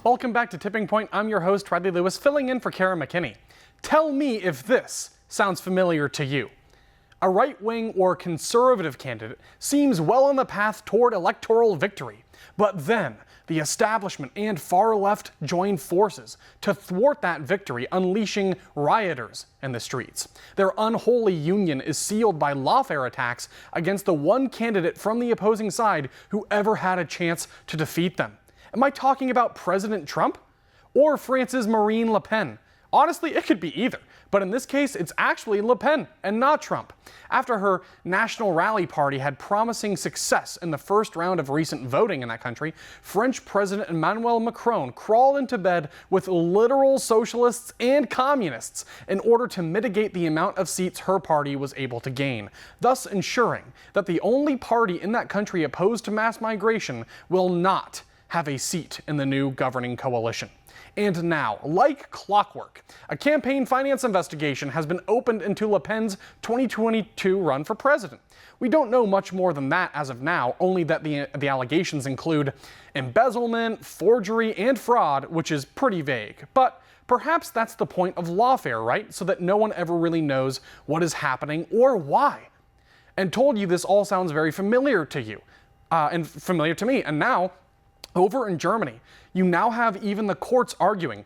Welcome back to Tipping Point. I'm your host, Riley Lewis, filling in for Kara McKinney. Tell me if this sounds familiar to you. A right-wing or conservative candidate seems well on the path toward electoral victory, but then the establishment and far left join forces to thwart that victory, unleashing rioters in the streets. Their unholy union is sealed by lawfare attacks against the one candidate from the opposing side who ever had a chance to defeat them. Am I talking about President Trump or France's Marine Le Pen? Honestly, it could be either, but in this case, it's actually Le Pen and not Trump. After her National Rally Party had promising success in the first round of recent voting in that country, French President Emmanuel Macron crawled into bed with literal socialists and communists in order to mitigate the amount of seats her party was able to gain, thus ensuring that the only party in that country opposed to mass migration will not have a seat in the new governing coalition. And now, like clockwork, a campaign finance investigation has been opened into Le Pen's 2022 run for president. We don't know much more than that as of now, only that the allegations include embezzlement, forgery, and fraud, which is pretty vague. But perhaps that's the point of lawfare, right? So that no one ever really knows what is happening or why. And told you this all sounds very familiar to you, and familiar to me. And now, over in Germany, you now have even the courts arguing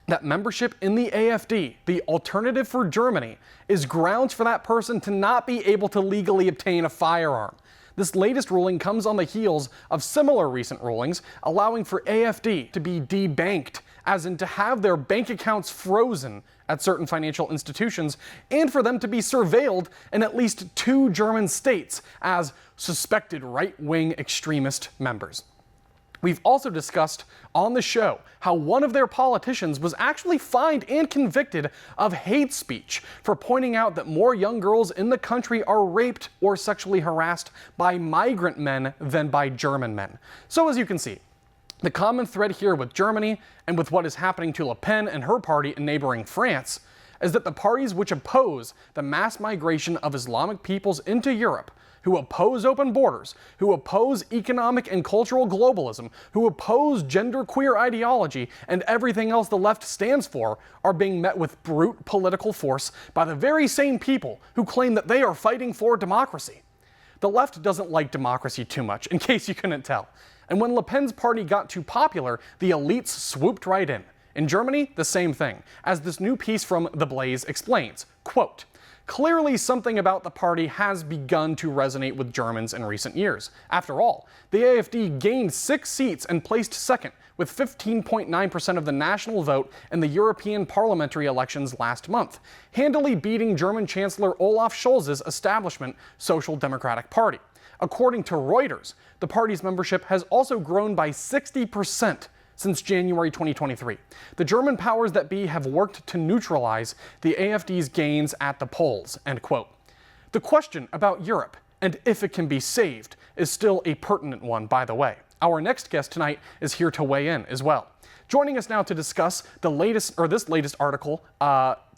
that membership in the AfD, the Alternative for Germany, is grounds for that person to not be able to legally obtain a firearm. This latest ruling comes on the heels of similar recent rulings allowing for AfD to be debanked, as in to have their bank accounts frozen at certain financial institutions, and for them to be surveilled in at least 2 German states as suspected right-wing extremist members. We've also discussed on the show how one of their politicians was actually fined and convicted of hate speech for pointing out that more young girls in the country are raped or sexually harassed by migrant men than by German men. So as you can see, the common thread here with Germany and with what is happening to Le Pen and her party in neighboring France is that the parties which oppose the mass migration of Islamic peoples into Europe, who oppose open borders, who oppose economic and cultural globalism, who oppose genderqueer ideology, and everything else the left stands for, are being met with brute political force by the very same people who claim that they are fighting for democracy. The left doesn't like democracy too much, in case you couldn't tell. And when Le Pen's party got too popular, the elites swooped right in. In Germany, the same thing, as this new piece from The Blaze explains. Quote, "Clearly something about the party has begun to resonate with Germans in recent years. After all, the AfD gained 6 seats and placed second with 15.9% of the national vote in the European parliamentary elections last month, handily beating German Chancellor Olaf Scholz's establishment Social Democratic Party. According to Reuters, the party's membership has also grown by 60% since January 2023. The German powers that be have worked to neutralize the AfD's gains at the polls," end quote. The question about Europe and if it can be saved is still a pertinent one, by the way. Our next guest tonight is here to weigh in as well. Joining us now to discuss this latest article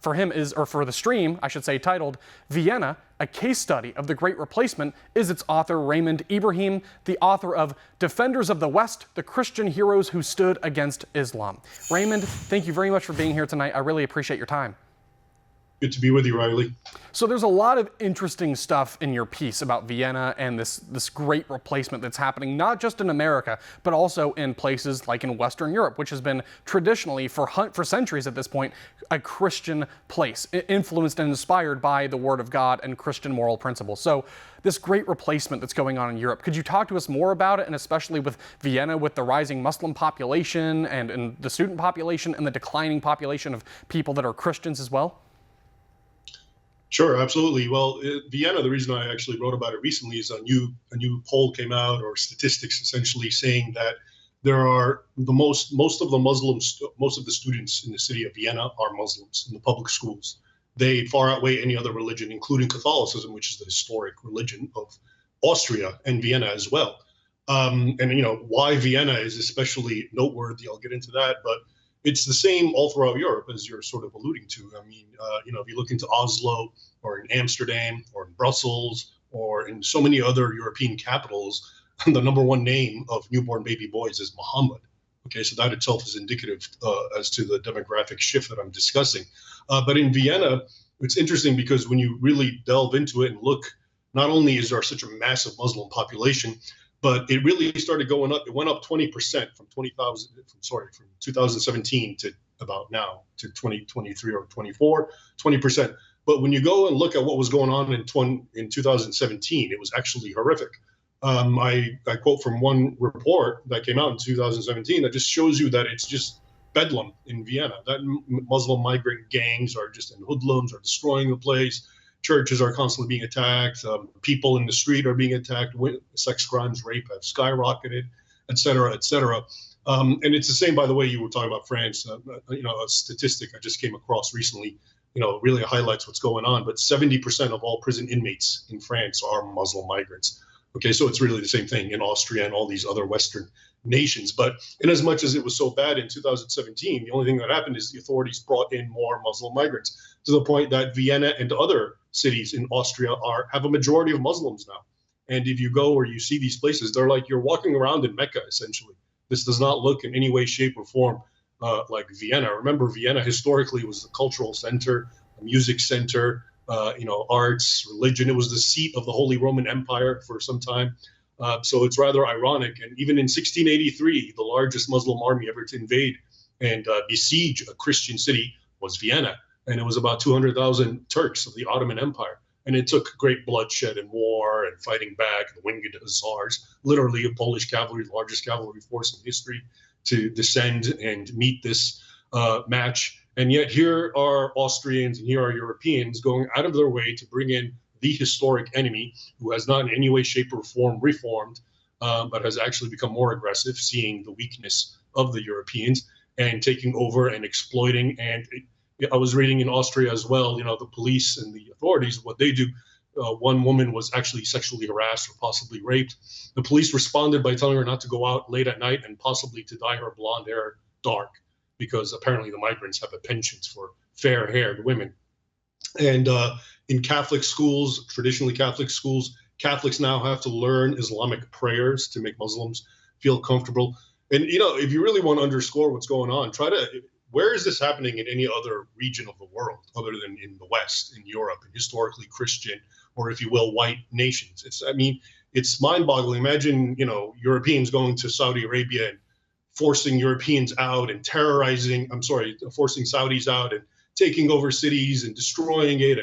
for the stream, I should say, titled "Vienna, a Case Study of the Great Replacement," is its author, Raymond Ibrahim, the author of Defenders of the West, the Christian Heroes Who Stood Against Islam. Raymond, thank you very much for being here tonight. I really appreciate your time. Good to be with you, Riley. So there's a lot of interesting stuff in your piece about Vienna and this great replacement that's happening, not just in America, but also in places like in Western Europe, which has been traditionally, for centuries at this point, a Christian place, influenced and inspired by the Word of God and Christian moral principles. So this great replacement that's going on in Europe, could you talk to us more about it, and especially with Vienna, with the rising Muslim population and the student population and the declining population of people that are Christians as well? Sure, absolutely. Well, Vienna, the reason I actually wrote about it recently is a new poll came out, or statistics essentially saying that there are most of the students in the city of Vienna are Muslims in the public schools. They far outweigh any other religion, including Catholicism, which is the historic religion of Austria and Vienna as well. And why Vienna is especially noteworthy, I'll get into that, but it's the same all throughout Europe, as you're sort of alluding to. I mean, if you look into Oslo or in Amsterdam or in Brussels or in so many other European capitals, the number one name of newborn baby boys is Muhammad. Okay, so that itself is indicative as to the demographic shift that I'm discussing. But in Vienna, it's interesting because when you really delve into it and look, not only is there such a massive Muslim population, but it really started going up. It went up 20% from 2017 to about now to 2023 or 24, 20%. But when you go and look at what was going on in 2017, it was actually horrific. I quote from one report that came out in 2017 that just shows you that it's just bedlam in Vienna. That Muslim migrant gangs are just in hoodlums, are destroying the place. Churches are constantly being attacked. People in the street are being attacked. Sex crimes, rape have skyrocketed, et cetera, et cetera. And it's the same, by the way, you were talking about France. A statistic I just came across recently, really highlights what's going on. But 70% of all prison inmates in France are Muslim migrants. Okay, so it's really the same thing in Austria and all these other Western nations. But in as much as it was so bad in 2017, the only thing that happened is the authorities brought in more Muslim migrants to the point that Vienna and other cities in Austria have a majority of Muslims now. And if you go or you see these places, they're like you're walking around in Mecca, essentially. This does not look in any way, shape, or form like Vienna. Remember, Vienna historically was the cultural center, a music center, arts, religion. It was the seat of the Holy Roman Empire for some time. So it's rather ironic. And even in 1683, the largest Muslim army ever to invade and besiege a Christian city was Vienna. And it was about 200,000 Turks of the Ottoman Empire. And it took great bloodshed and war and fighting back, the Winged Hussars, literally a Polish cavalry, the largest cavalry force in history, to descend and meet this match. And yet here are Austrians and here are Europeans going out of their way to bring in the historic enemy who has not in any way, shape, or form reformed, but has actually become more aggressive, seeing the weakness of the Europeans and taking over and exploiting. And I was reading in Austria as well, the police and the authorities, what they do. One woman was actually sexually harassed or possibly raped. The police responded by telling her not to go out late at night and possibly to dye her blonde hair dark, because apparently the migrants have a penchant for fair-haired women. And in Catholic schools, traditionally Catholic schools, Catholics now have to learn Islamic prayers to make Muslims feel comfortable. And, if you really want to underscore what's going on, where is this happening in any other region of the world other than in the West, in Europe, in historically Christian, or if you will, white nations? It's mind-boggling. Imagine, Europeans going to Saudi Arabia and forcing Europeans out and forcing Saudis out and taking over cities and destroying it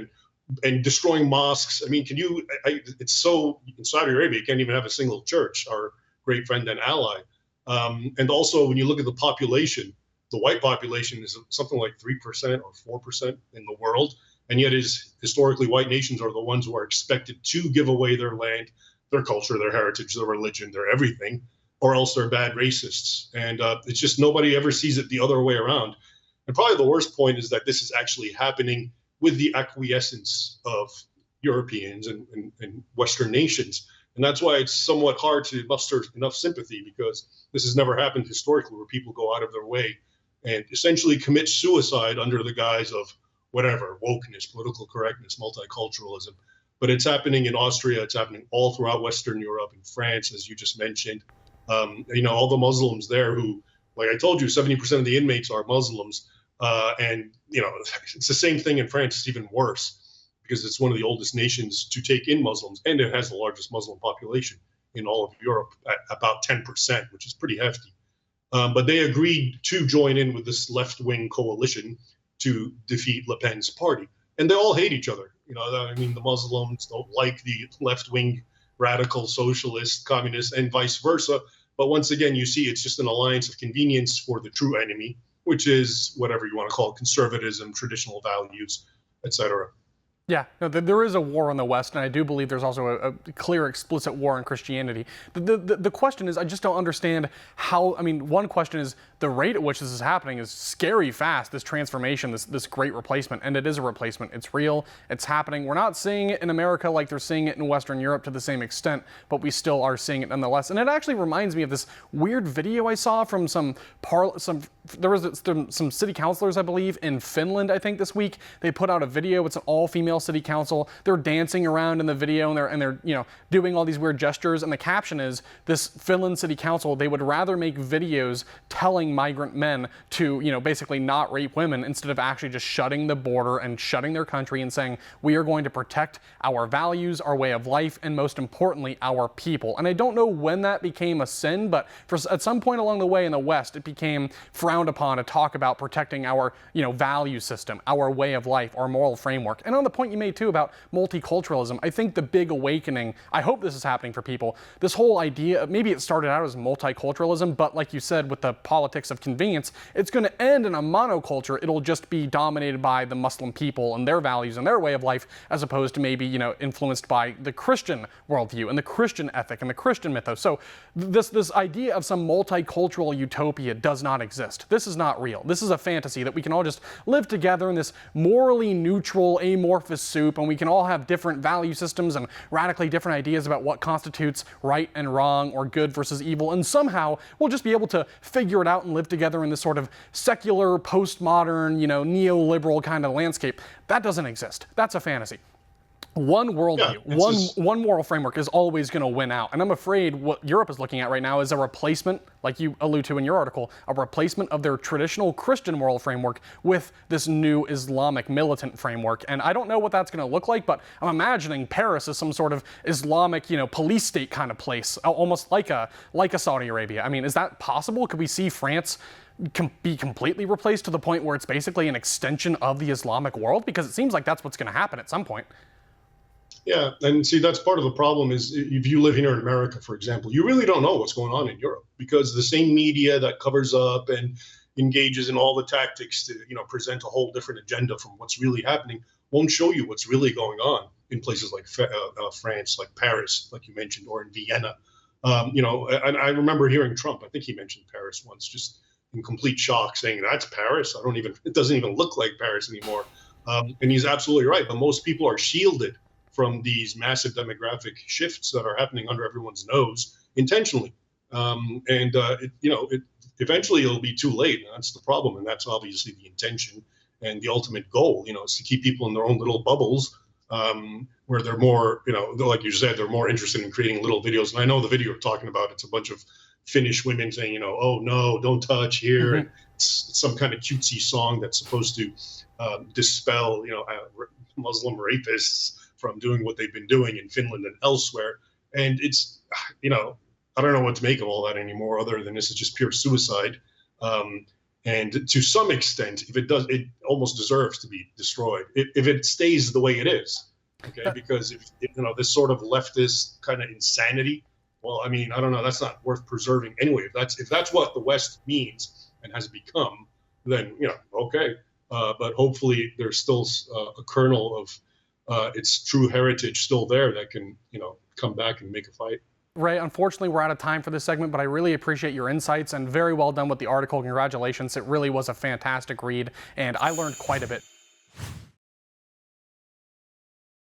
and destroying mosques. It's so, in Saudi Arabia, you can't even have a single church, our great friend and ally. And also, when you look at the population, the white population is something like 3% or 4% in the world. And yet historically white nations are the ones who are expected to give away their land, their culture, their heritage, their religion, their everything, or else they're bad racists. And it's just nobody ever sees it the other way around. And probably the worst point is that this is actually happening with the acquiescence of Europeans and Western nations. And that's why it's somewhat hard to muster enough sympathy, because this has never happened historically, where people go out of their way and essentially commit suicide under the guise of whatever, wokeness, political correctness, multiculturalism. But it's happening in Austria. It's happening all throughout Western Europe, in France, as you just mentioned. All the Muslims there who, like I told you, 70% of the inmates are Muslims. It's the same thing in France. It's even worse because it's one of the oldest nations to take in Muslims, and it has the largest Muslim population in all of Europe at about 10%, which is pretty hefty. But they agreed to join in with this left-wing coalition to defeat Le Pen's party. And they all hate each other. The Muslims don't like the left-wing radical socialist communists and vice versa. But once again, you see it's just an alliance of convenience for the true enemy, which is whatever you want to call it, conservatism, traditional values, etc. Yeah, no, there is a war on the West, and I do believe there's also a clear, explicit war on Christianity. The question is, I just don't understand how, one question is the rate at which this is happening is scary fast, this transformation, this great replacement, and it is a replacement. It's real, it's happening. We're not seeing it in America like they're seeing it in Western Europe to the same extent, but we still are seeing it nonetheless. And it actually reminds me of this weird video I saw from some city councilors, I believe, in Finland, I think this week. They put out a video. It's an all-female female city council. They're dancing around in the video, and they're doing all these weird gestures. And the caption is, this Finland city council, they would rather make videos telling migrant men to, basically not rape women instead of actually just shutting the border and shutting their country and saying, we are going to protect our values, our way of life, and most importantly, our people. And I don't know when that became a sin, but at some point along the way in the West, it became frowned upon to talk about protecting our, value system, our way of life, our moral framework. And on the point you made too about multiculturalism, I think the big awakening, I hope this is happening for people, this whole idea, maybe it started out as multiculturalism, but like you said, with the politics of convenience, it's going to end in a monoculture. It'll just be dominated by the Muslim people and their values and their way of life, as opposed to maybe, influenced by the Christian worldview and the Christian ethic and the Christian mythos. So this idea of some multicultural utopia does not exist. This is not real. This is a fantasy that we can all just live together in this morally neutral, amorphous soup, and we can all have different value systems and radically different ideas about what constitutes right and wrong or good versus evil, and somehow we'll just be able to figure it out and live together in this sort of secular, postmodern, neoliberal kind of landscape. That doesn't exist. That's a fantasy. One worldview, one moral framework is always going to win out. And I'm afraid what Europe is looking at right now is a replacement, like you allude to in your article, a replacement of their traditional Christian moral framework with this new Islamic militant framework. And I don't know what that's going to look like, but I'm imagining Paris is some sort of Islamic, police state kind of place, almost like a Saudi Arabia. I mean, is that possible? Could we see France be completely replaced to the point where it's basically an extension of the Islamic world? Because it seems like that's what's going to happen at some point. Yeah, and see, that's part of the problem is if you live here in America, for example, you really don't know what's going on in Europe because the same media that covers up and engages in all the tactics to, present a whole different agenda from what's really happening won't show you what's really going on in places like France, like Paris, like you mentioned, or in Vienna. And I remember hearing Trump, I think he mentioned Paris once, just in complete shock, saying, that's Paris? It doesn't even look like Paris anymore. And he's absolutely right, but most people are shielded from these massive demographic shifts that are happening under everyone's nose intentionally. Eventually it'll be too late. And that's the problem. And that's obviously the intention and the ultimate goal, is to keep people in their own little bubbles where they're more, like you said, they're more interested in creating little videos. And I know the video you're talking about, it's a bunch of Finnish women saying, oh, no, don't touch here. Mm-hmm. It's some kind of cutesy song that's supposed to dispel, Muslim rapists from doing what they've been doing in Finland and elsewhere. And it's, I don't know what to make of all that anymore, other than this is just pure suicide. And to some extent, if it does, it almost deserves to be destroyed if it stays the way it is. Okay, because if this sort of leftist kind of insanity, well, I don't know, that's not worth preserving anyway. If that's what the West means and has become, then okay. But hopefully there's still a kernel of its true heritage still there that can, come back and make a fight. Ray, unfortunately, we're out of time for this segment, but I really appreciate your insights and very well done with the article. Congratulations. It really was a fantastic read, and I learned quite a bit.